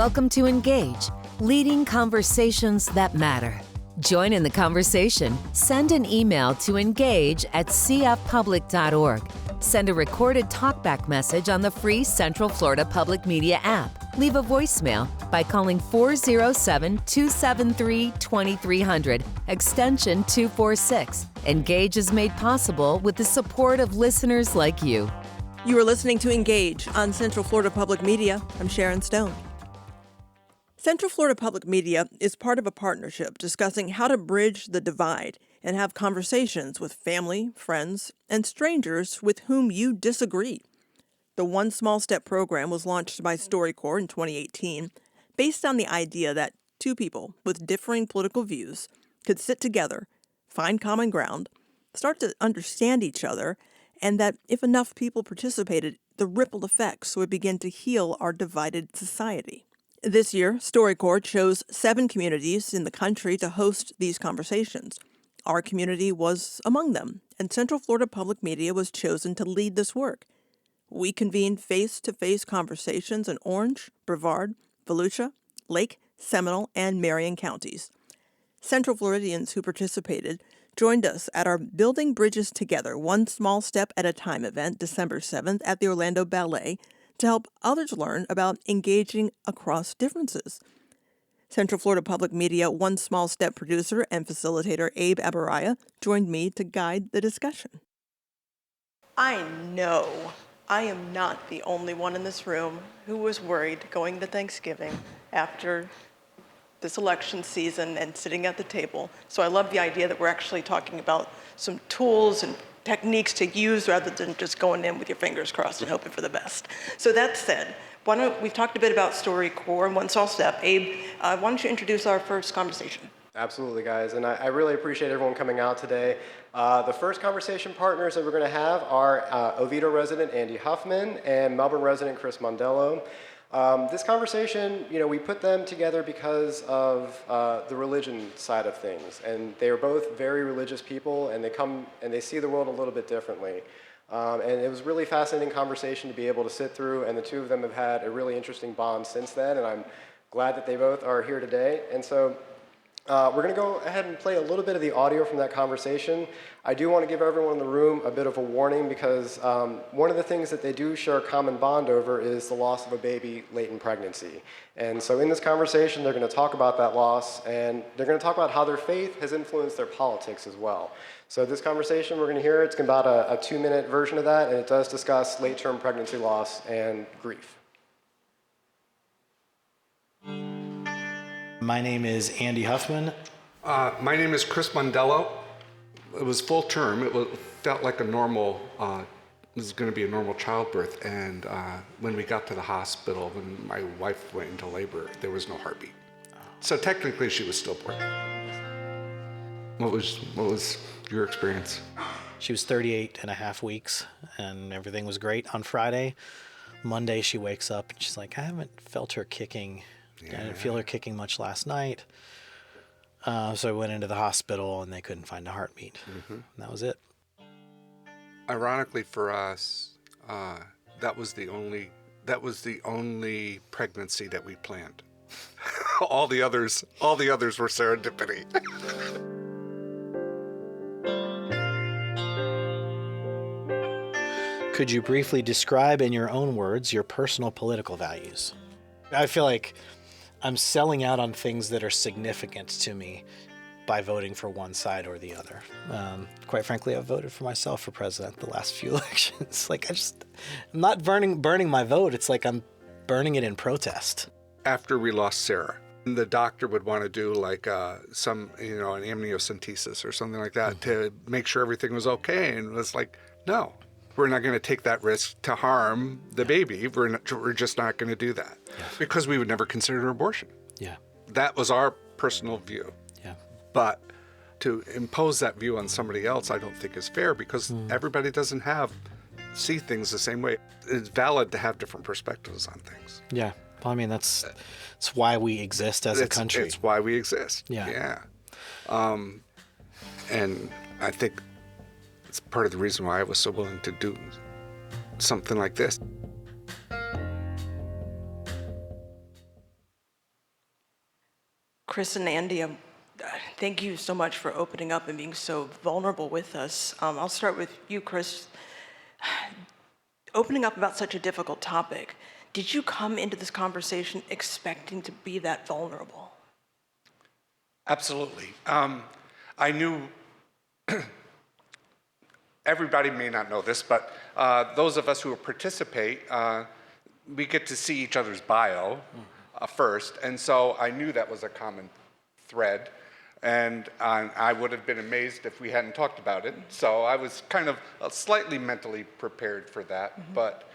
Welcome to Engage, leading conversations that matter. Join in the conversation. Send an email to engage@cfpublic.org. Send a recorded talkback message on the free Central Florida Public Media app. Leave a voicemail by calling 407-273-2300, extension 246. Engage is made possible with the support of listeners like you. You are listening to Engage on Central Florida Public Media. I'm Sharon Stone. Central Florida Public Media is part of a partnership discussing how to bridge the divide and have conversations with family, friends, and strangers with whom you disagree. The One Small Step program was launched by StoryCorps in 2018 based on the idea that two people with differing political views could sit together, find common ground, start to understand each other, and that if enough people participated, the ripple effects would begin to heal our divided society. This year, StoryCorps chose 7 communities in the country to host these conversations. Our community was among them, and Central Florida Public Media was chosen to lead this work. We convened face-to-face conversations in Orange, Brevard, Volusia, Lake, Seminole, and Marion counties. Central Floridians who participated joined us at our Building Bridges Together, One Small Step at a Time event December 7th at the Orlando Ballet to help others learn about engaging across differences. Central Florida Public Media One Small Step producer and facilitator Abe Abaraya joined me to guide the discussion. I know I am not the only one in this room who was worried going to Thanksgiving after this election season and sitting at the table. So I love the idea that we're actually talking about some tools and techniques to use rather than just going in with your fingers crossed and hoping for the best. So that said, we've talked a bit about StoryCorps and One Small Step. Abe, why don't you introduce our first conversation? Absolutely, guys, and I really appreciate everyone coming out today. The first conversation partners that we're going to have are Oviedo resident Andy Huffman and Melbourne resident Chris Mondello. This conversation, we put them together because of the religion side of things, and they are both very religious people, and they come and they see the world a little bit differently. And it was a really fascinating conversation to be able to sit through, and the two of them have had a really interesting bond since then, and I'm glad that they both are here today. And so we're going to go ahead and play a little bit of the audio from that conversation. I do want to give everyone in the room a bit of a warning because one of the things that they do share a common bond over is the loss of a baby late in pregnancy. And so in this conversation, they're going to talk about that loss, and they're going to talk about how their faith has influenced their politics as well. So this conversation we're going to hear, it's about a 2-minute version of that, and it does discuss late-term pregnancy loss and grief. My name is Andy Huffman. My name is Chris Mondello. It was full term. It felt like a normal, this is going to be a normal childbirth. And when we got to the hospital, when my wife went into labor, there was no heartbeat. So technically she was stillborn. What was your experience? She was 38 and a half weeks, and everything was great on Friday. Monday she wakes up and she's like, I haven't felt her kicking. Yeah. I didn't feel her kicking much last night. So I went into the hospital and they couldn't find a heartbeat. Mm-hmm. And that was it. Ironically for us, that was the only pregnancy that we planned. all the others were serendipity. Could you briefly describe in your own words your personal political values? I feel like I'm selling out on things that are significant to me by voting for one side or the other. Quite frankly, I've voted for myself for president the last few elections. I'm not burning my vote. It's like I'm burning it in protest. After we lost Sarah, the doctor would want to do like an amniocentesis or something like that to make sure everything was okay. And it was like, no, we're not going to take that risk to harm the baby. We're just not going to do that because we would never consider an abortion. Yeah. That was our personal view. Yeah. But to impose that view on somebody else, I don't think is fair because everybody doesn't see things the same way. It's valid to have different perspectives on things. Yeah. Well, I mean, it's why we exist as a country. It's why we exist. Yeah. And I think it's part of the reason why I was so willing to do something like this. Chris and Andy, thank you so much for opening up and being so vulnerable with us. I'll start with you, Chris. Opening up about such a difficult topic, did you come into this conversation expecting to be that vulnerable? Absolutely. I knew, everybody may not know this, but those of us who participate, we get to see each other's bio first, and so I knew that was a common thread, and I would have been amazed if we hadn't talked about it. So I was kind of slightly mentally prepared for that, but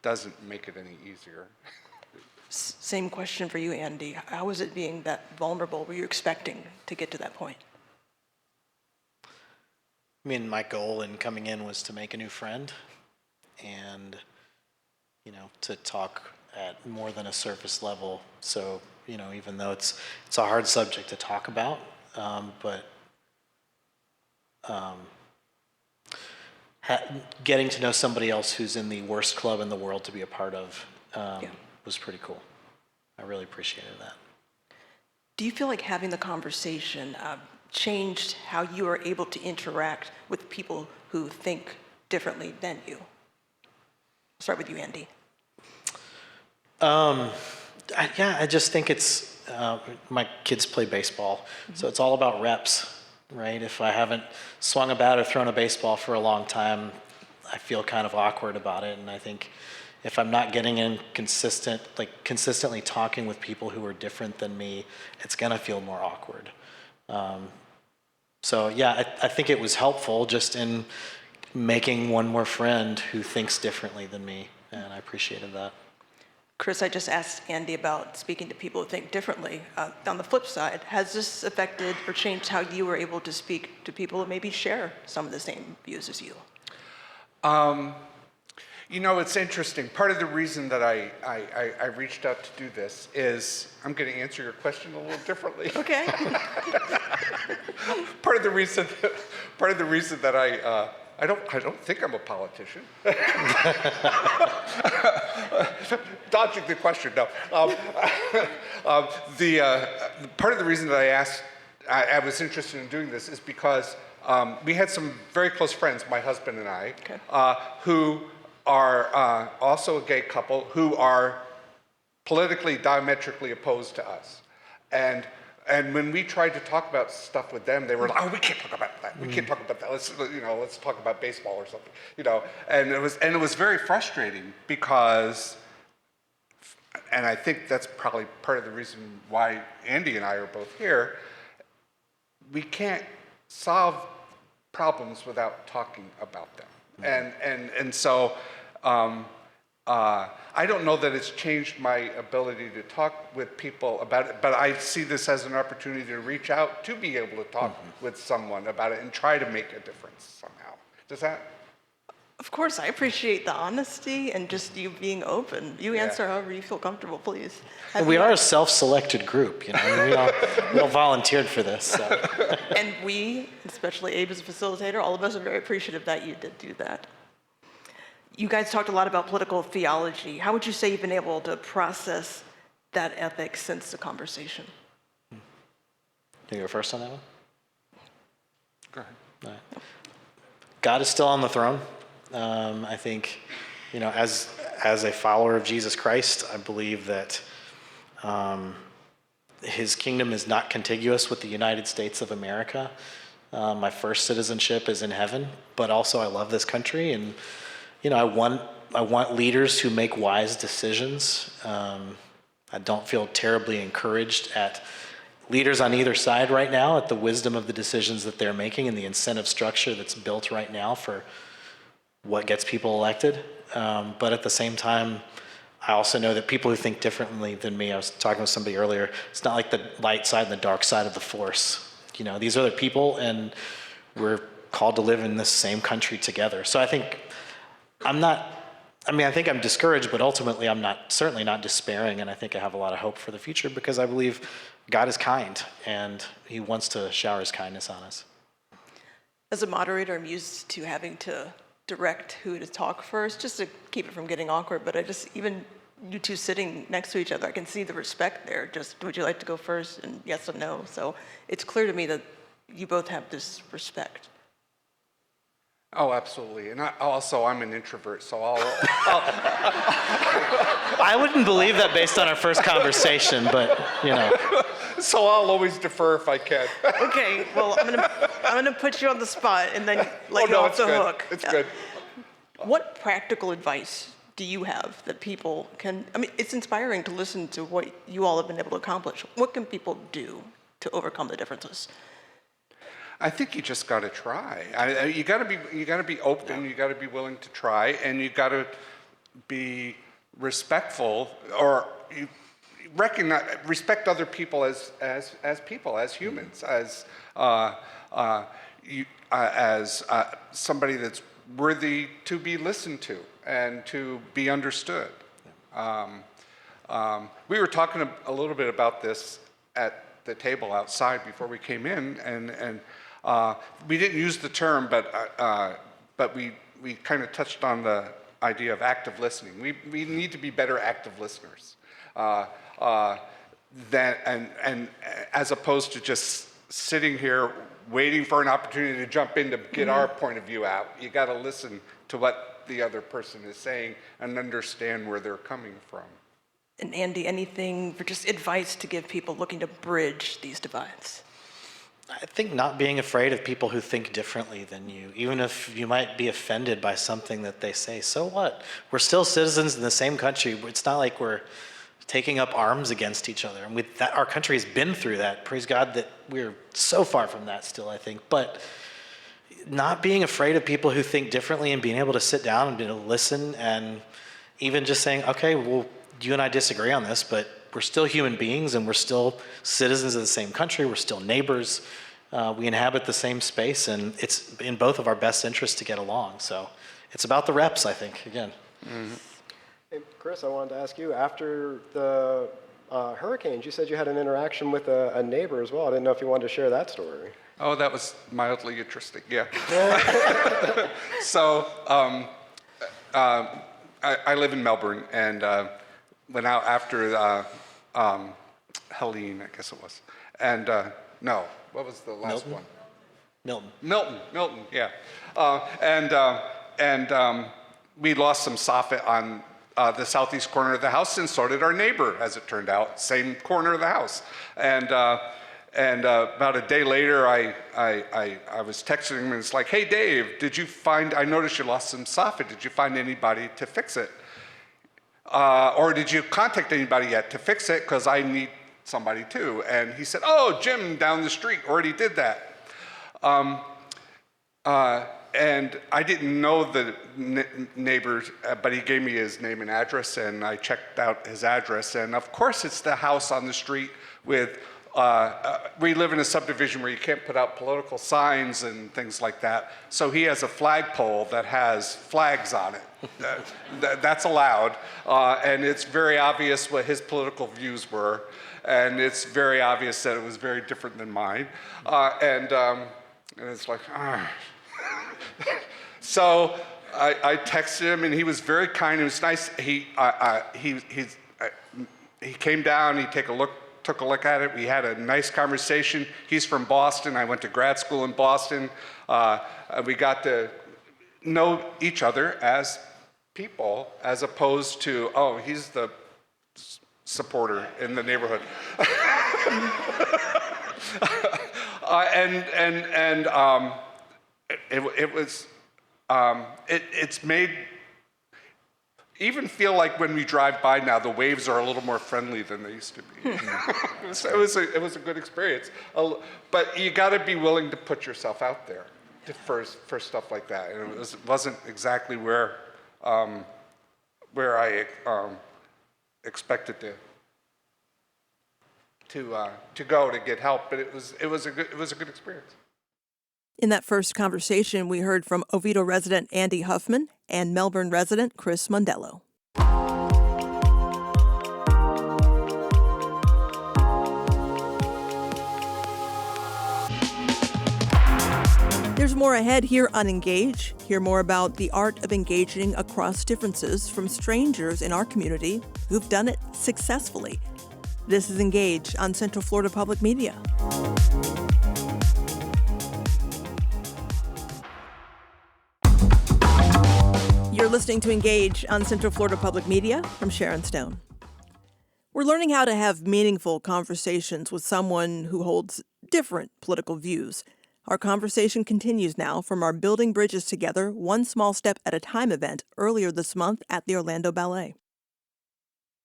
doesn't make it any easier. Same question for you, Andy. How was it being that vulnerable? Were you expecting to get to that point? I mean, my goal in coming in was to make a new friend and, to talk at more than a surface level. So, even though it's a hard subject to talk about, but getting to know somebody else who's in the worst club in the world to be a part of was pretty cool. I really appreciated that. Do you feel like having the conversation changed how you are able to interact with people who think differently than you? I'll start with you, Andy. I just think it's, my kids play baseball, so it's all about reps, right? If I haven't swung a bat or thrown a baseball for a long time, I feel kind of awkward about it, and I think if I'm not getting in consistently talking with people who are different than me, it's gonna feel more awkward. I think it was helpful just in making one more friend who thinks differently than me, and I appreciated that. Chris, I just asked Andy about speaking to people who think differently. On the flip side, has this affected or changed how you were able to speak to people who maybe share some of the same views as you? It's interesting. Part of the reason that I reached out to do this is, I'm going to answer your question a little differently. Okay. Part of the reason that I don't think I'm a politician. Dodging the question, no. Part of the reason that I was interested in doing this is because we had some very close friends, my husband and I, who are also a gay couple who are politically diametrically opposed to us. And when we tried to talk about stuff with them, they were like, "Oh, we can't talk about that. We can't talk about that. Let's talk about baseball or something." And it was very frustrating because, and I think that's probably part of the reason why Andy and I are both here. We can't solve problems without talking about them. And so I don't know that it's changed my ability to talk with people about it, but I see this as an opportunity to reach out to be able to talk with someone about it and try to make a difference somehow. Does that? Of course, I appreciate the honesty and just you being open. You answer however you feel comfortable, please. We are a self-selected group, we all volunteered for this. So. And we, especially Abe as a facilitator, all of us are very appreciative that you did do that. You guys talked a lot about political theology. How would you say you've been able to process that ethic since the conversation? You go first on that one? Go ahead. All right. God is still on the throne. I think, as a follower of Jesus Christ, I believe that his kingdom is not contiguous with the United States of America. My first citizenship is in heaven, but also I love this country, and I want leaders who make wise decisions. I don't feel terribly encouraged at leaders on either side right now at the wisdom of the decisions that they're making and the incentive structure that's built right now for what gets people elected. But at the same time, I also know that people who think differently than me, I was talking with somebody earlier, it's not like the light side and the dark side of the force. These are other people, and we're called to live in this same country together. So I think I think I'm discouraged, but ultimately I'm certainly not despairing, and I think I have a lot of hope for the future because I believe God is kind, and he wants to shower his kindness on us. As a moderator, I'm used to having to direct who to talk first, just to keep it from getting awkward, but I just, even you two sitting next to each other, I can see the respect there. Just, would you like to go first? And yes or no. So it's clear to me that you both have this respect. Oh, absolutely. And I'm an introvert, so I wouldn't believe that based on our first conversation, but so I'll always defer if I can. Okay, well, I'm gonna put you on the spot and then let you off the hook. It's good. What practical advice do you have that people can, it's inspiring to listen to what you all have been able to accomplish. What can people do to overcome the differences? I think you just got to try. You got to be open. You got to be willing to try, and you got to be respectful, or you respect other people as people, as humans, as somebody that's worthy to be listened to and to be understood. We were talking a little bit about this at the table outside before we came in, and we didn't use the term, but we kind of touched on the idea of active listening. We need to be better active listeners, and as opposed to just sitting here waiting for an opportunity to jump in to get our point of view out. You got to listen to what the other person is saying and understand where they're coming from. And Andy, anything for just advice to give people looking to bridge these divides? I think not being afraid of people who think differently than you, even if you might be offended by something that they say. So what? We're still citizens in the same country. It's not like we're taking up arms against each other. And our country has been through that. Praise God that we're so far from that still, I think. But not being afraid of people who think differently and being able to sit down and be able to listen, and even just saying, okay, well, you and I disagree on this, but we're still human beings and we're still citizens of the same country. We're still neighbors. We inhabit the same space, and it's in both of our best interests to get along. So it's about the reps, I think, again. Mm-hmm. Hey, Chris, I wanted to ask you, after the hurricanes, you said you had an interaction with a neighbor as well. I didn't know if you wanted to share that story. Oh, that was mildly interesting, yeah. So I live in Melbourne, and went out after Helene, I guess it was. And no, what was the last one? Milton, yeah. And we lost some soffit on the southeast corner of the house, and so did our neighbor, as it turned out, same corner of the house. And about a day later, I was texting him, and it's like, hey, Dave, I noticed you lost some soffit. Did you find anybody to fix it? Or did you contact anybody yet to fix it? Because I need somebody too. And he said, oh, Jim down the street already did that. And I didn't know the neighbor, but he gave me his name and address, and I checked out his address. And of course, it's the house on the street with, we live in a subdivision where you can't put out political signs and things like that. So he has a flagpole that has flags on it. That's allowed. And it's very obvious what his political views were. And it's very obvious that it was very different than mine. And it's like, So I texted him, and he was very kind. It was nice. He came down. He took a look at it. We had a nice conversation. He's from Boston. I went to grad school in Boston. We got to know each other as people, as opposed to, oh, he's the supporter in the neighborhood. It's made even feel like when we drive by now, the waves are a little more friendly than they used to be. So it was a good experience. But you got to be willing to put yourself out there for stuff like that. And it wasn't exactly where I expected to go to get help, but it was a good experience. In that first conversation, we heard from Oviedo resident Andy Huffman and Melbourne resident Chris Mondello. There's more ahead here on Engage. Hear more about the art of engaging across differences from strangers in our community who've done it successfully. This is Engage on Central Florida Public Media. You're listening to Engage on Central Florida Public Media. I'm Sharon Stone. We're learning how to have meaningful conversations with someone who holds different political views. Our conversation continues now from our Building Bridges Together, One Small Step at a Time event earlier this month at the Orlando Ballet.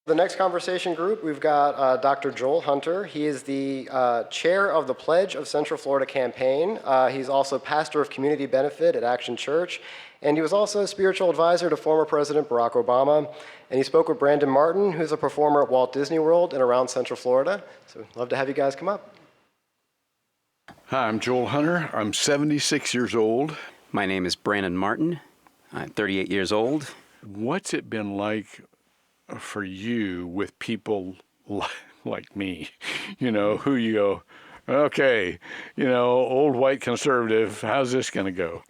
The next conversation group, we've got Dr. Joel Hunter. He is the chair of the Pledge of Central Florida campaign. He's also pastor of community benefit at Action Church, and he was also a spiritual advisor to former President Barack Obama. And he spoke with Brandon Martin, who's a performer at Walt Disney World and around Central Florida. So we'd love to have you guys come up. Hi, I'm Joel Hunter. I'm 76 years old. My name is Brandon Martin. I'm 38 years old. What's it been like for you with people like me, who you go, okay, old white conservative, how's this going to go?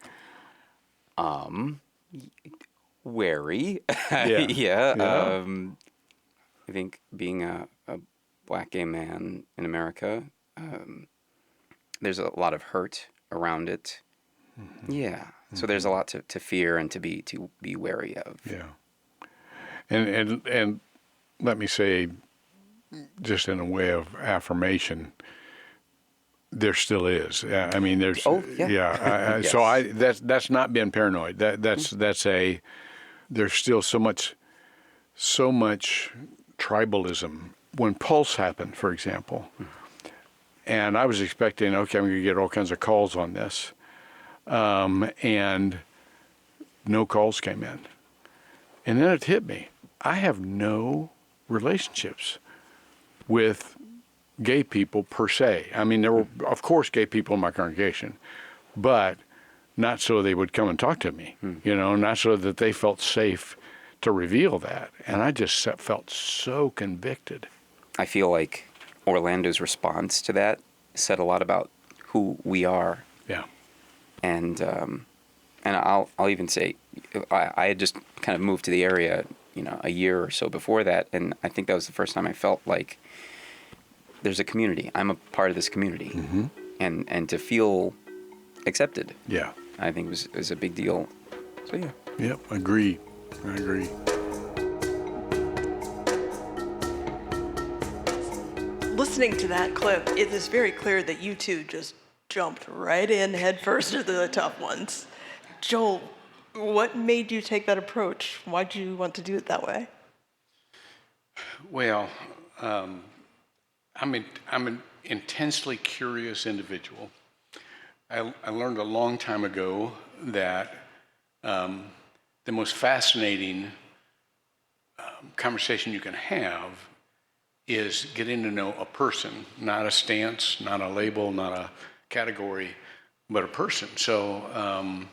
Wary. Yeah. Yeah. I think being a black gay man in America, there's a lot of hurt around it. Mm-hmm. Yeah. Mm-hmm. So there's a lot to fear and to be wary of. Yeah. And let me say, just in a way of affirmation, there still is. I mean, there's. Oh, yeah. Yeah. Yes. So that's not being paranoid. That's there's still so much tribalism. When Pulse happened, for example, and I was expecting, okay, I'm going to get all kinds of calls on this, and no calls came in, and then it hit me. I have no relationships with gay people per se. I mean, there were, of course, gay people in my congregation, but not so they would come and talk to me, not so that they felt safe to reveal that. And I just felt so convicted. I feel like Orlando's response to that said a lot about who we are. Yeah. And I'll even say, I had just kind of moved to the area, a year or so before that, and I think that was the first time I felt like there's a community. I'm a part of this community, mm-hmm. and to feel accepted. Yeah. I think was a big deal. So yeah. Yep. I agree. Listening to that clip, it is very clear that you two just jumped right in head first into the tough ones. Joel, what made you take that approach? Why'd you want to do it that way? Well, I'm an intensely curious individual. I learned a long time ago that the most fascinating conversation you can have is getting to know a person, not a stance, not a label, not a category, but a person. So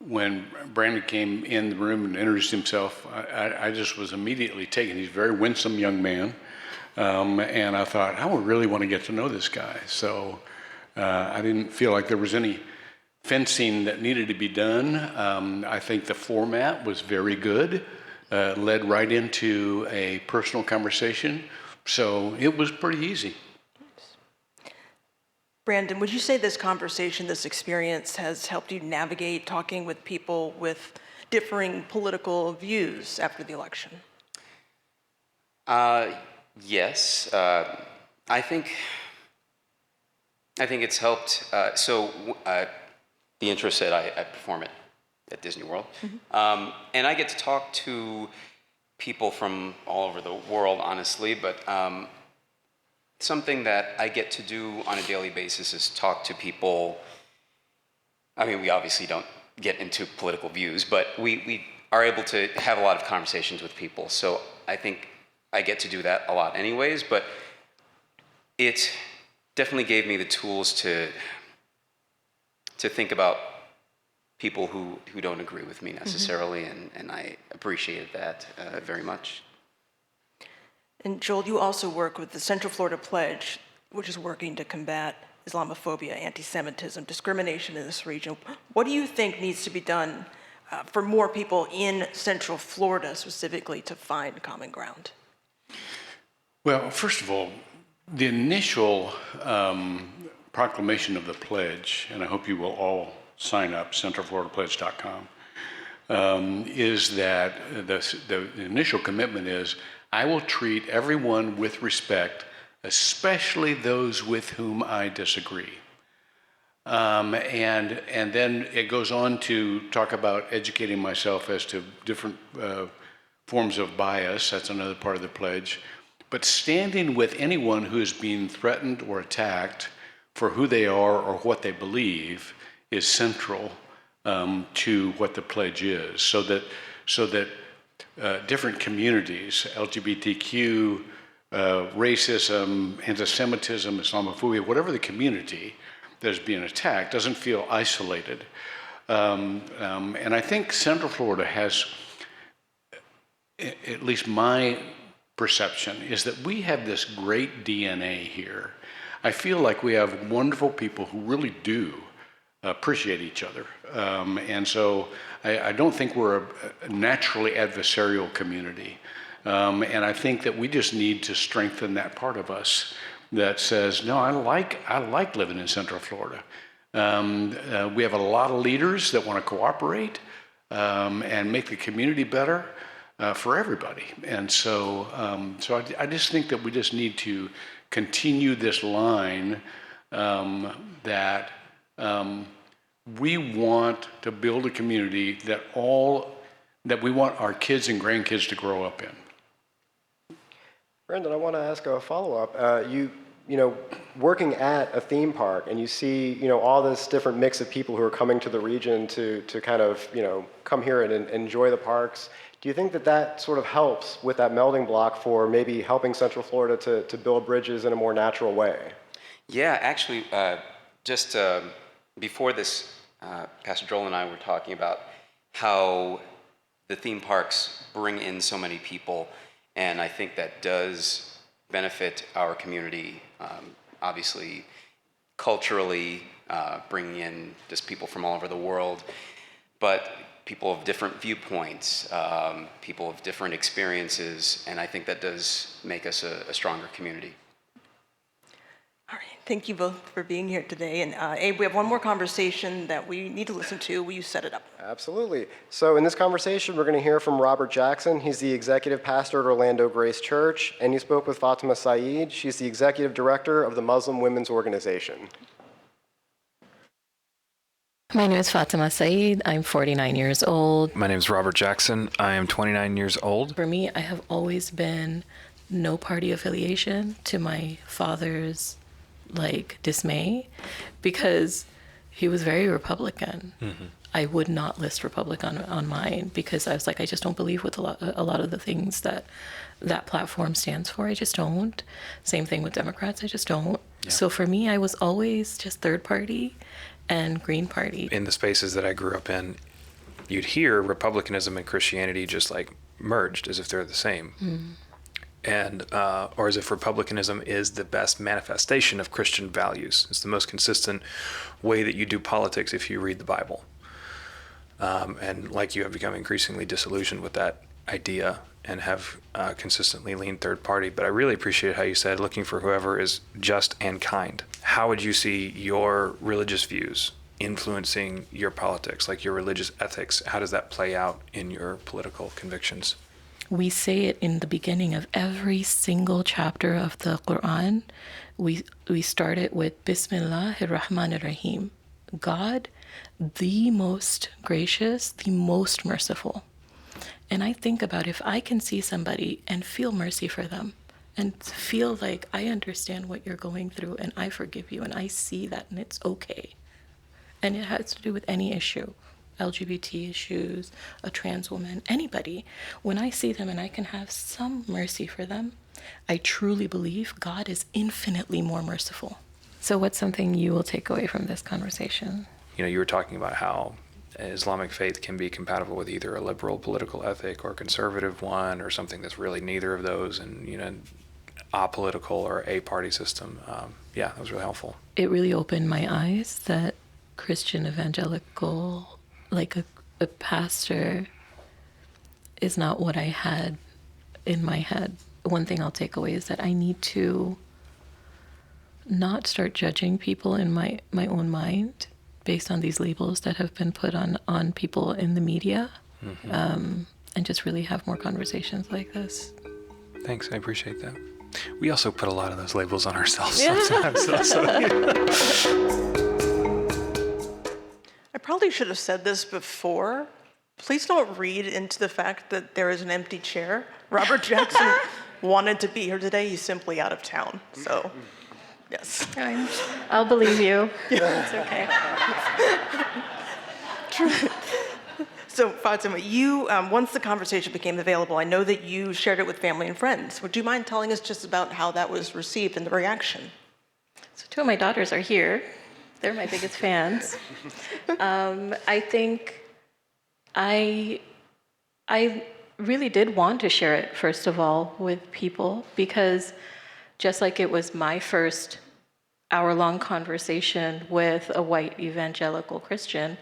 when Brandon came in the room and introduced himself, I just was immediately taken. He's a very winsome young man. And I thought, I would really want to get to know this guy. So I didn't feel like there was any fencing that needed to be done. I think the format was very good, led right into a personal conversation. So it was pretty easy. Brandon, would you say this conversation, this experience has helped you navigate talking with people with differing political views after the election? Yes. I think it's helped. The intro said I perform at Disney World. Mm-hmm. And I get to talk to people from all over the world, honestly, but something that I get to do on a daily basis is talk to people. I mean, we obviously don't get into political views, but we are able to have a lot of conversations with people. So I think I get to do that a lot anyways, but it definitely gave me the tools to think about people who don't agree with me necessarily, mm-hmm. and I appreciated that very much. And Joel, you also work with the Central Florida Pledge, which is working to combat Islamophobia, anti-Semitism, discrimination in this region. What do you think needs to be done for more people in Central Florida specifically to find common ground? Well, first of all, the initial proclamation of the pledge, and I hope you will all sign up, centralfloridapledge.com, is that the initial commitment is, I will treat everyone with respect, especially those with whom I disagree. And then it goes on to talk about educating myself as to different forms of bias. That's another part of the pledge. But standing with anyone who is being threatened or attacked for who they are or what they believe is central to what the pledge is. So that different communities, LGBTQ, racism, anti-Semitism, Islamophobia, whatever the community that is being attacked, doesn't feel isolated. And I think Central Florida has, at least my perception, is that we have this great DNA here. I feel like we have wonderful people who really do appreciate each other. And so I don't think we're a naturally adversarial community. And I think that we just need to strengthen that part of us that says, no, I like living in Central Florida. We have a lot of leaders that want to cooperate and make the community better for everybody. And so I just think that we just need to continue this line that we want to build a community that we want our kids and grandkids to grow up in. Brendan, I want to ask a follow-up. You know, working at a theme park, and you see, you know, all this different mix of people who are coming to the region to kind of, you know, come here and enjoy the parks. Do you think that sort of helps with that melding block for maybe helping Central Florida to build bridges in a more natural way? Yeah, actually, just before this, Pastor Joel and I were talking about how the theme parks bring in so many people, and I think that does benefit our community, obviously, culturally, bringing in just people from all over the world, but people of different viewpoints, people of different experiences, and I think that does make us a stronger community. All right, thank you both for being here today. And Abe, we have one more conversation that we need to listen to. Will you set it up? Absolutely. So in this conversation, we're going to hear from Robert Jackson. He's the executive pastor at Orlando Grace Church, and he spoke with Fatima Saeed. She's the executive director of the Muslim Women's Organization. My name is Fatima Saeed. I'm 49 years old. My name is Robert Jackson. I am 29 years old. For me, I have always been no party affiliation, to my father's dismay, because he was very Republican. Mm-hmm. I would not list Republican on mine because I was like, I just don't believe with a lot of the things that platform stands for. I just don't. Same thing with Democrats. I just don't. Yeah. So for me, I was always just third party and Green Party. In the spaces that I grew up in, you'd hear Republicanism and Christianity just merged as if they're the same. Mm. And or as if Republicanism is the best manifestation of Christian values. It's the most consistent way that you do politics if you read the Bible. And you have become increasingly disillusioned with that idea and have consistently leaned third party. But I really appreciate how you said looking for whoever is just and kind. How would you see your religious views influencing your politics, your religious ethics? How does that play out in your political convictions? We say it in the beginning of every single chapter of the Quran. We start it with Bismillahir Rahmanir Rahim. God, the most gracious, the most merciful. And I think about if I can see somebody and feel mercy for them and feel like I understand what you're going through and I forgive you and I see that and it's okay. And it has to do with any issue. LGBT issues, a trans woman, anybody. When I see them and I can have some mercy for them, I truly believe God is infinitely more merciful. So what's something you will take away from this conversation? You were talking about how Islamic faith can be compatible with either a liberal political ethic or a conservative one or something that's really neither of those. And, apolitical or a party system. Yeah, that was really helpful. It really opened my eyes that Christian evangelical, like a pastor, is not what I had in my head. One thing I'll take away is that I need to not start judging people in my own mind based on these labels that have been put on people in the media, and just really have more conversations like this. Thanks, I appreciate that. We also put a lot of those labels on ourselves sometimes. I probably should have said this before. Please don't read into the fact that there is an empty chair. Robert Jackson wanted to be here today. He's simply out of town. So, yes. I'll believe you. It's okay. So, Fatima, you, once the conversation became available, I know that you shared it with family and friends. Would you mind telling us just about how that was received and the reaction? So 2 of my daughters are here. They're my biggest fans. I think I really did want to share it, first of all, with people, because just like it was my first hour-long conversation with a white evangelical Christian,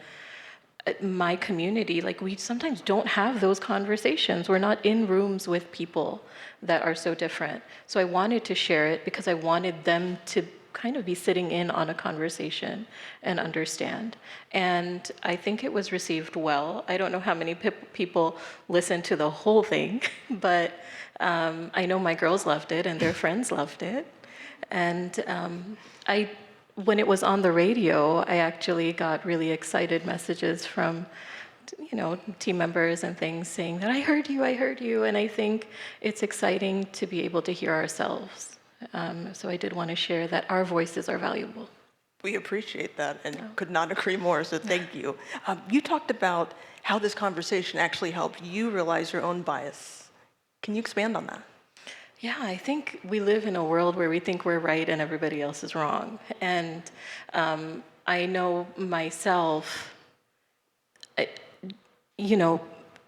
my community, like, we sometimes don't have those conversations. We're not in rooms with people that are so different. So I wanted to share it because I wanted them to kind of be sitting in on a conversation and understand. And I think it was received well. I don't know how many people listened to the whole thing, but I know my girls loved it and their friends loved it. And when it was on the radio, I actually got really excited messages from, team members and things saying that I heard you. And I think it's exciting to be able to hear ourselves. So I did want to share that our voices are valuable. We appreciate that and could not agree more, so thank you. You talked about how this conversation actually helped you realize your own bias. Can you expand on that? Yeah, I think we live in a world where we think we're right and everybody else is wrong. And I know myself,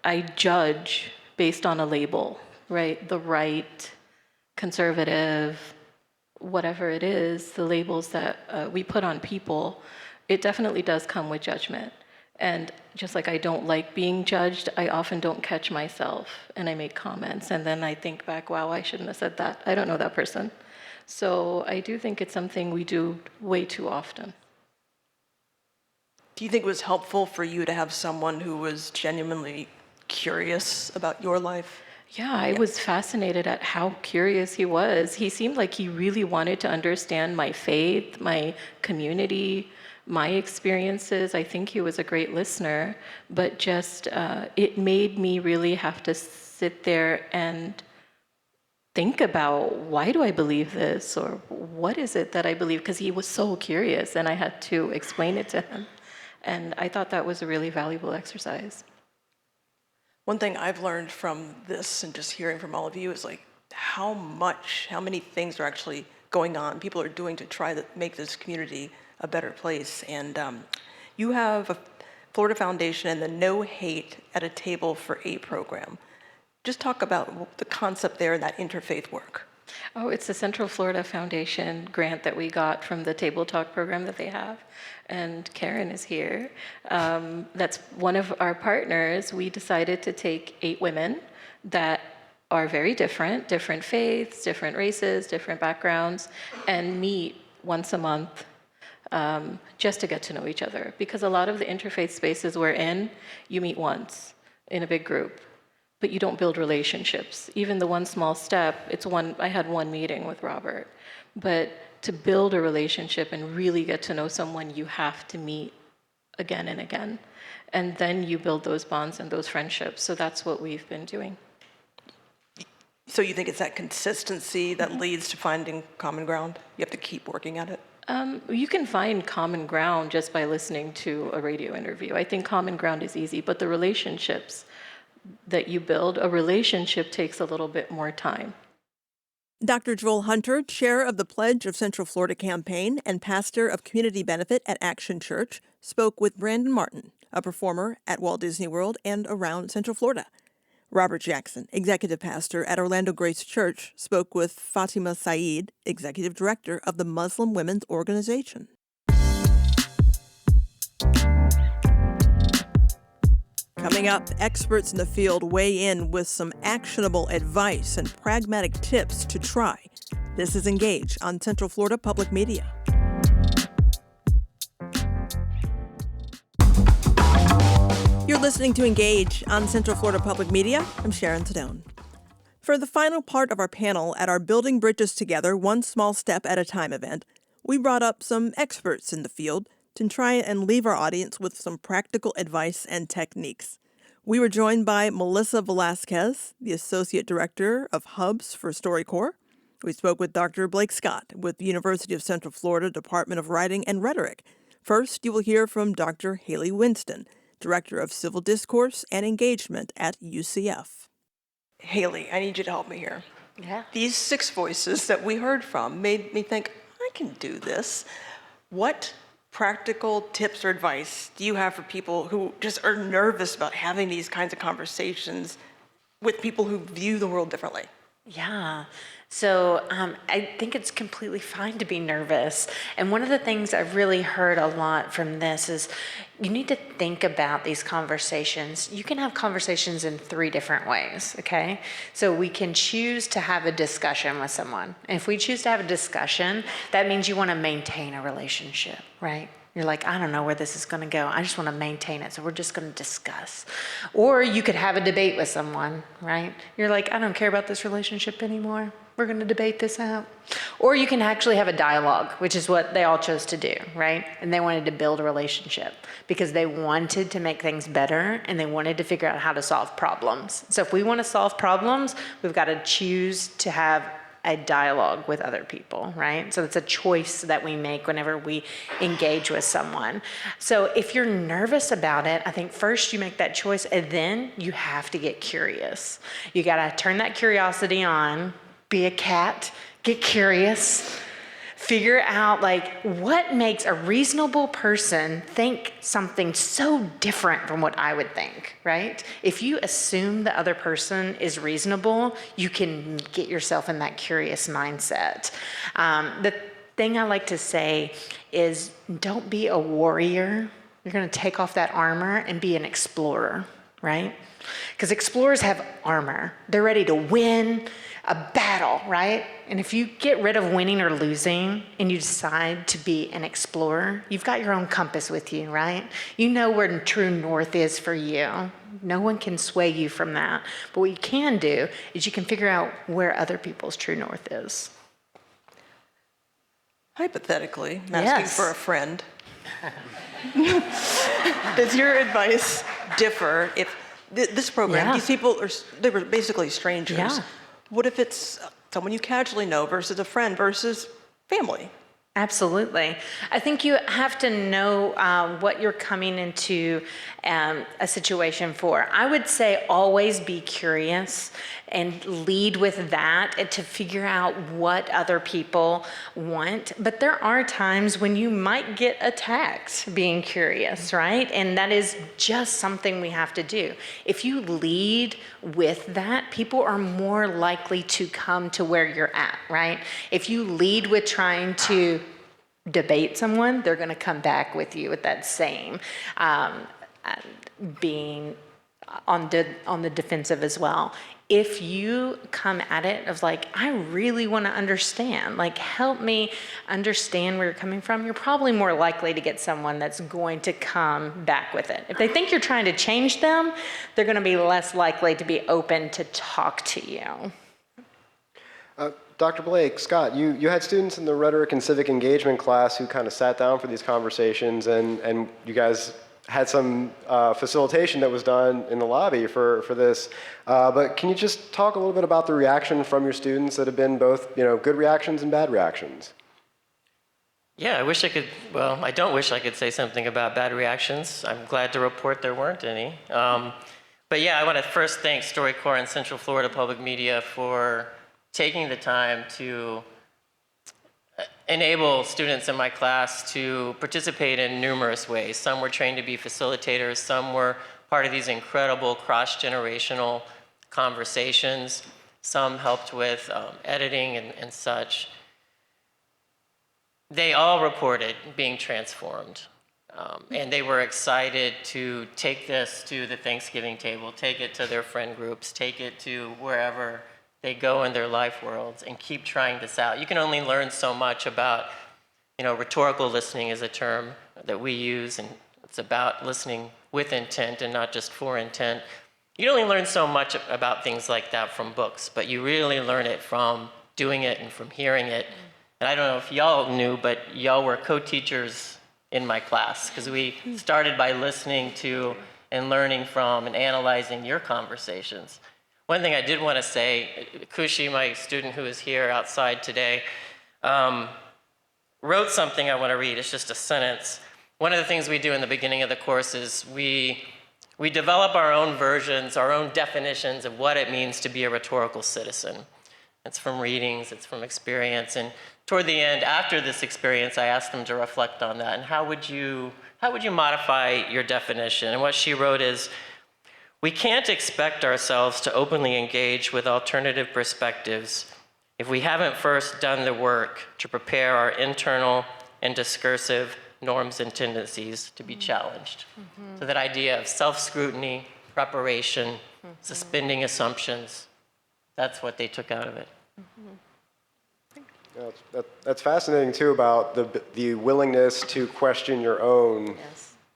I judge based on a label, right? The right, conservative, whatever it is, the labels that we put on people, it definitely does come with judgment. And just like I don't like being judged, I often don't catch myself and I make comments and then I think back, wow, I shouldn't have said that. I don't know that person. So I do think it's something we do way too often. Do you think it was helpful for you to have someone who was genuinely curious about your life? Yeah, I was fascinated at how curious he was. He seemed like he really wanted to understand my faith, my community, my experiences. I think he was a great listener, but just it made me really have to sit there and think about, why do I believe this, or what is it that I believe? Because he was so curious and I had to explain it to him. And I thought that was a really valuable exercise. One thing I've learned from this and just hearing from all of you is like how many things are actually going on, people are doing to try to make this community a better place. And you have a Florida Foundation and the No Hate at a Table for 8 program. Just talk about the concept there and that interfaith work. Oh, it's the Central Florida Foundation grant that we got from the Table Talk program that they have. And Karen is here. That's one of our partners. We decided to take 8 women that are very different faiths, different races, different backgrounds, and meet once a month just to get to know each other. Because a lot of the interfaith spaces we're in, you meet once in a big group, but you don't build relationships. Even the one small step, I had one meeting with Robert, but to build a relationship and really get to know someone, you have to meet again and again. And then you build those bonds and those friendships. So that's what we've been doing. So you think it's that consistency that leads to finding common ground? You have to keep working at it? You can find common ground just by listening to a radio interview. I think common ground is easy, but the relationships that you build, a relationship takes a little bit more time. Dr. Joel Hunter, chair of the Pledge of Central Florida campaign and pastor of community benefit at Action Church, spoke with Brandon Martin, a performer at Walt Disney World and around Central Florida. Robert Jackson, executive pastor at Orlando Grace Church, spoke with Fatima Saeed, executive director of the Muslim Women's Organization. Coming up, experts in the field weigh in with some actionable advice and pragmatic tips to try. This is Engage on Central Florida Public Media. You're listening to Engage on Central Florida Public Media. I'm Sharon Stone. For the final part of our panel at our Building Bridges Together, One Small Step at a Time event, we brought up some experts in the field to try and leave our audience with some practical advice and techniques. We were joined by Melissa Velasquez, the Associate Director of Hubs for StoryCorps. We spoke with Dr. Blake Scott with the University of Central Florida Department of Writing and Rhetoric. First, you will hear from Dr. Haley Winston, Director of Civil Discourse and Engagement at UCF. Haley, I need you to help me here. Yeah. These 6 voices that we heard from made me think, I can do this. What practical tips or advice do you have for people who just are nervous about having these kinds of conversations with people who view the world differently? Yeah. So I think it's completely fine to be nervous. And one of the things I've really heard a lot from this is you need to think about these conversations. You can have conversations in 3 different ways, okay? So we can choose to have a discussion with someone. And if we choose to have a discussion, that means you want to maintain a relationship, right? You're like, I don't know where this is going to go. I just want to maintain it. So we're just going to discuss. Or you could have a debate with someone, right? You're like, I don't care about this relationship anymore. We're going to debate this out. Or you can actually have a dialogue, which is what they all chose to do, right? And they wanted to build a relationship because they wanted to make things better and they wanted to figure out how to solve problems. So if we want to solve problems, we've got to choose to have a dialogue with other people, right? So it's a choice that we make whenever we engage with someone. So if you're nervous about it, I think first you make that choice and then you have to get curious. You gotta turn that curiosity on, be a cat, get curious, figure out like what makes a reasonable person think something so different from what I would think, right? If you assume the other person is reasonable, you can get yourself in that curious mindset. The thing I like to say is don't be a warrior. You're gonna take off that armor and be an explorer, right? Because explorers have armor. They're ready to win a battle, right? And if you get rid of winning or losing and you decide to be an explorer, you've got your own compass with you, right? You know where the true north is for you. No one can sway you from that. But what you can do is you can figure out where other people's true north is. Hypothetically, I'm asking Yes. for a friend. Does your advice differ if this program, Yeah. these people, they were basically strangers. Yeah. What if it's someone you casually know versus a friend versus family? Absolutely. I think you have to know what you're coming into a situation for. I would say always be curious and lead with that and to figure out what other people want. But there are times when you might get attacked being curious, right? And that is just something we have to do. If you lead with that, people are more likely to come to where you're at, right? If you lead with trying to debate someone, they're going to come back with you with that same being on the defensive as well. If you come at it of like, I really want to understand, like help me understand where you're coming from, you're probably more likely to get someone that's going to come back with it. If they think you're trying to change them, they're going to be less likely to be open to talk to you. Dr. Blake, Scott, you had students in the rhetoric and civic engagement class who kind of sat down for these conversations, and you guys had some facilitation that was done in the lobby for this. But can you just talk a little bit about the reaction from your students that have been both, good reactions and bad reactions? Yeah, I wish I could, well, I don't wish I could say something about bad reactions. I'm glad to report there weren't any. But yeah, I want to first thank StoryCorps and Central Florida Public Media for taking the time to enable students in my class to participate in numerous ways. Some were trained to be facilitators, some were part of these incredible cross-generational conversations. Some helped with editing and such. They all reported being transformed. And they were excited to take this to the Thanksgiving table, take it to their friend groups, take it to wherever they go in their life worlds, and keep trying this out. You can only learn so much about, rhetorical listening is a term that we use, and it's about listening with intent and not just for intent. You only learn so much about things like that from books, but you really learn it from doing it and from hearing it. And I don't know if y'all knew, but y'all were co-teachers in my class, because we started by listening to and learning from and analyzing your conversations. One thing I did want to say, Kushi, my student who is here outside today, wrote something I want to read. It's just a sentence. One of the things we do in the beginning of the course is we develop our own versions, our own definitions of what it means to be a rhetorical citizen. It's from readings, it's from experience, and toward the end, after this experience, I asked them to reflect on that, and how would you modify your definition? And what she wrote is, we can't expect ourselves to openly engage with alternative perspectives if we haven't first done the work to prepare our internal and discursive norms and tendencies to be challenged. So that idea of self-scrutiny, preparation, suspending assumptions, that's what they took out of it. That's fascinating too, about the willingness to question your own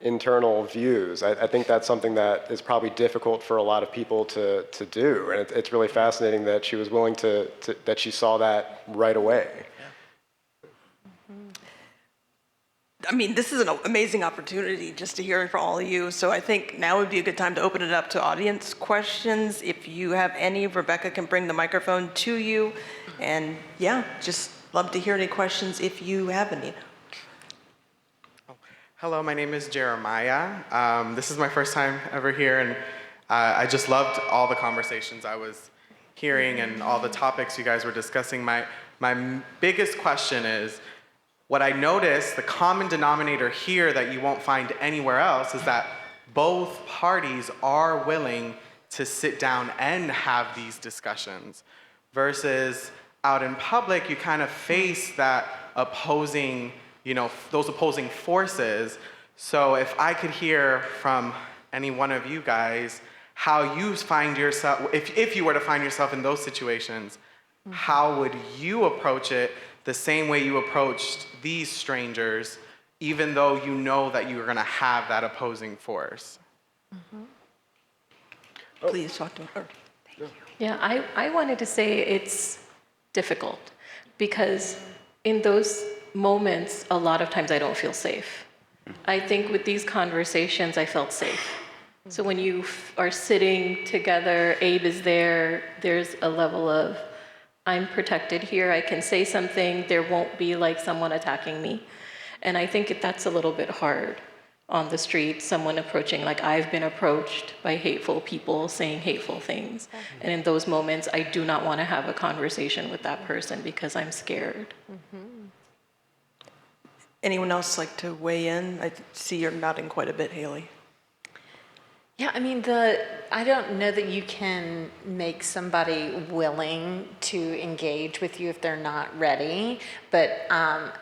internal views. I think that's something that is probably difficult for a lot of people to do, and it's really fascinating that she was willing that she saw that right away. I mean, this is an amazing opportunity just to hear from all of you. So I think now would be a good time to open it up to audience questions. If you have any, Rebecca can bring the microphone to you. And yeah, just love to hear any questions if you have any. Hello, my name is Jeremiah. This is my first time ever here, and I just loved all the conversations I was hearing and all the topics you guys were discussing. My biggest question is, what I noticed, the common denominator here that you won't find anywhere else, is that both parties are willing to sit down and have these discussions, versus out in public, you kind of face that opposing, those opposing forces. So if I could hear from any one of you guys how you find yourself, if you were to find yourself in those situations, how would you approach it the same way you approached these strangers, even though you know that you're going to have that opposing force? Please talk to her. Thank you. Yeah, I wanted to say it's difficult because in those moments, a lot of times I don't feel safe. I think with these conversations, I felt safe. So when you are sitting together, Abe is there, there's a level of, I'm protected here, I can say something, there won't be like someone attacking me. And I think that's a little bit hard on the street, someone approaching, like I've been approached by hateful people saying hateful things. And in those moments, I do not want to have a conversation with that person because I'm scared. Anyone else like to weigh in? I see you're nodding quite a bit, Haley. Yeah, I mean, I don't know that you can make somebody willing to engage with you if they're not ready. But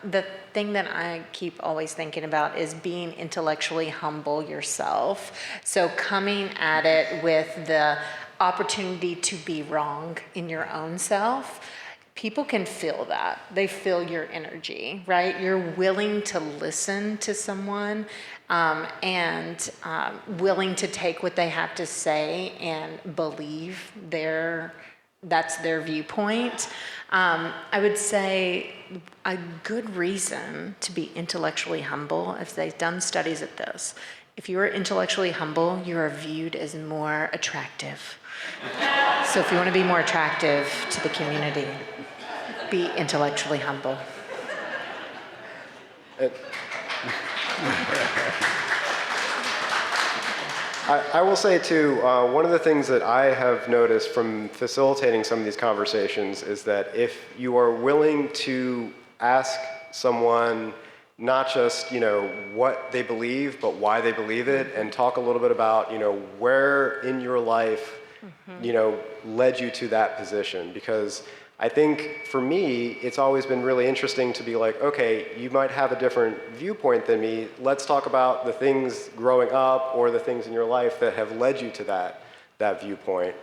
the thing that I keep always thinking about is being intellectually humble yourself. So coming at it with the opportunity to be wrong in your own self. People can feel that. They feel your energy, right? You're willing to listen to someone and willing to take what they have to say and believe that's their viewpoint. I would say a good reason to be intellectually humble, if they've done studies at this, if you are intellectually humble, you are viewed as more attractive. So if you want to be more attractive to the community, be intellectually humble. I will say too, one of the things that I have noticed from facilitating some of these conversations is that if you are willing to ask someone not just what they believe, but why they believe it, and talk a little bit about where in your life led you to that position? Because I think for me, it's always been really interesting to be like, okay, you might have a different viewpoint than me. Let's talk about the things growing up or the things in your life that have led you to that viewpoint.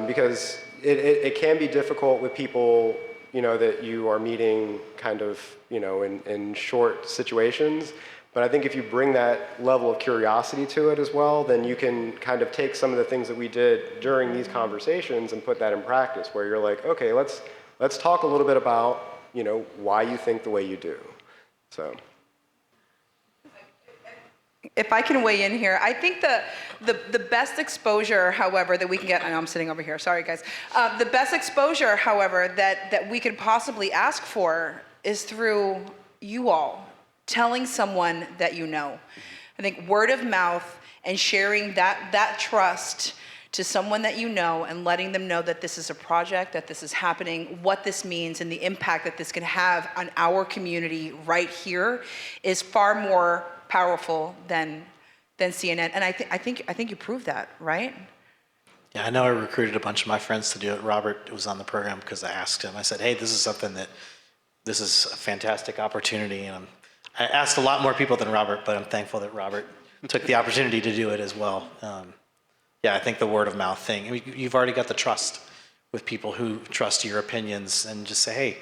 Because it can be difficult with people, that you are meeting kind of, in short situations. But I think if you bring that level of curiosity to it as well, then you can kind of take some of the things that we did during these conversations and put that in practice, where you're like, okay, let's talk a little bit about, why you think the way you do. So. If I can weigh in here, I think the best exposure, however, that we can get, I know I'm sitting over here, sorry guys. The best exposure, however, that we could possibly ask for is through you all telling someone that you know. I think word of mouth and sharing that trust to someone that you know and letting them know that this is a project, that this is happening, what this means, and the impact that this can have on our community right here is far more powerful than CNN. And I think you proved that, right? Yeah, I know I recruited a bunch of my friends to do it. Robert was on the program because I asked him. I said, hey, this is a fantastic opportunity. And I asked a lot more people than Robert, but I'm thankful that Robert took the opportunity to do it as well. I think the word of mouth thing, I mean, you've already got the trust with people who trust your opinions and just say, hey,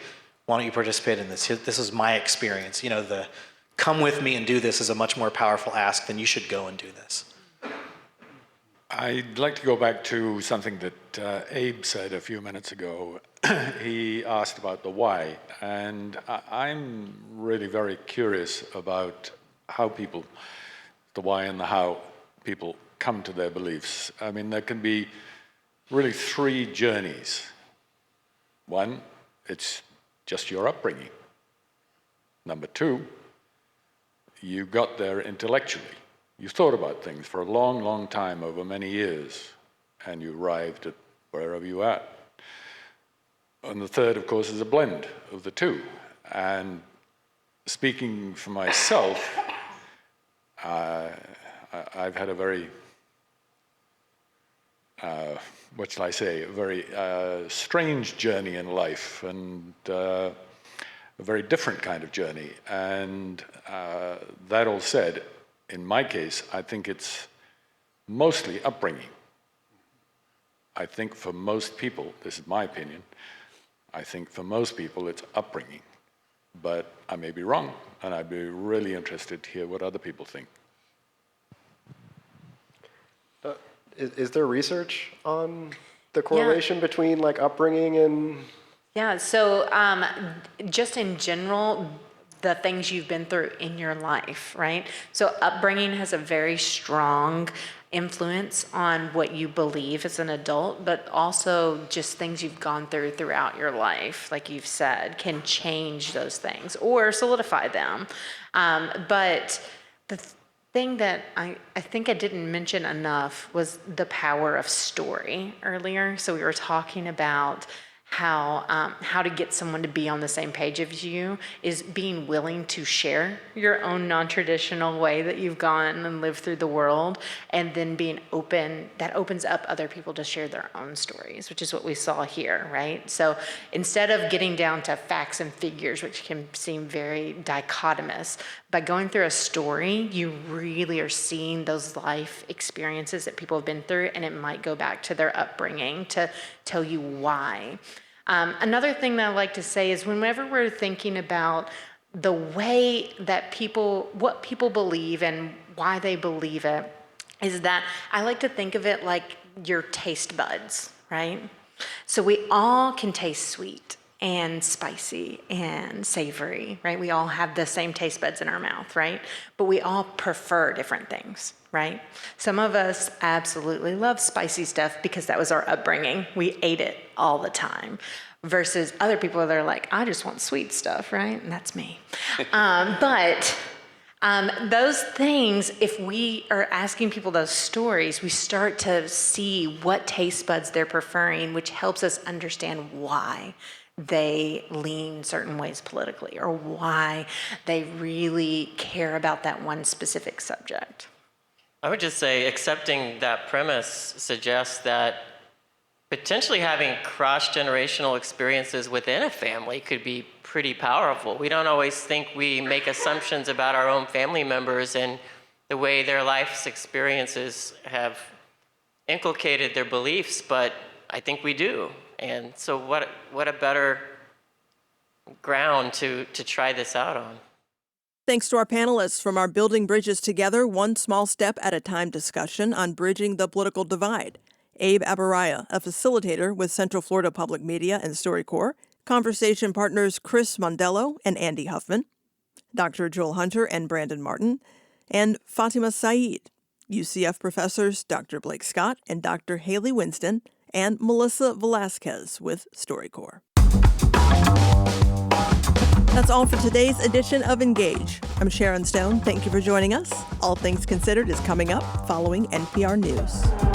why don't you participate in this? This is my experience. The come with me and do this is a much more powerful ask than you should go and do this. I'd like to go back to something that Abe said a few minutes ago. He asked about the why, and I'm really very curious about the why and the how people come to their beliefs. I mean, there can be really three journeys. One, it's just your upbringing. Number two, you got there intellectually. You thought about things for a long, long time over many years, and you arrived at wherever you are. And the third, of course, is a blend of the two. And speaking for myself, I've had a very, what shall I say, a very strange journey in life, and a very different kind of journey. And that all said, in my case, I think it's mostly upbringing. I think for most people, this is my opinion, I think for most people it's upbringing. But I may be wrong, and I'd be really interested to hear what other people think. Is there research on the correlation between upbringing and? Yeah, so just in general, the things you've been through in your life, right? So upbringing has a very strong influence on what you believe as an adult, but also just things you've gone through throughout your life, like you've said, can change those things or solidify them. But the thing that I think I didn't mention enough was the power of story earlier. So we were talking about how to get someone to be on the same page as you is being willing to share your own non-traditional way that you've gone and lived through the world, and then being open. That opens up other people to share their own stories, which is what we saw here, right? So instead of getting down to facts and figures, which can seem very dichotomous, by going through a story, you really are seeing those life experiences that people have been through, and it might go back to their upbringing to tell you why. Another thing that I like to say is whenever we're thinking about the way that what people believe and why they believe it, is that I like to think of it like your taste buds, right? So we all can taste sweet and spicy and savory, right? We all have the same taste buds in our mouth, right? But we all prefer different things, right? Some of us absolutely love spicy stuff because that was our upbringing. We ate it all the time. Versus other people that are like, I just want sweet stuff, right? And that's me. But those things, if we are asking people those stories, we start to see what taste buds they're preferring, which helps us understand why they lean certain ways politically or why they really care about that one specific subject. I would just say accepting that premise suggests that potentially having cross-generational experiences within a family could be pretty powerful. We don't always think we make assumptions about our own family members and the way their life's experiences have inculcated their beliefs, but I think we do. And so what a better ground to try this out on. Thanks to our panelists from our Building Bridges Together, One Small Step at a Time discussion on bridging the political divide. Abe Abaraya, a facilitator with Central Florida Public Media and StoryCorps, conversation partners Chris Mondello and Andy Huffman, Dr. Joel Hunter and Brandon Martin, and Fatima Saeed, UCF professors Dr. Blake Scott and Dr. Haley Winston, and Melissa Velasquez with StoryCorps. That's all for today's edition of Engage. I'm Sharon Stone. Thank you for joining us. All Things Considered is coming up following NPR News.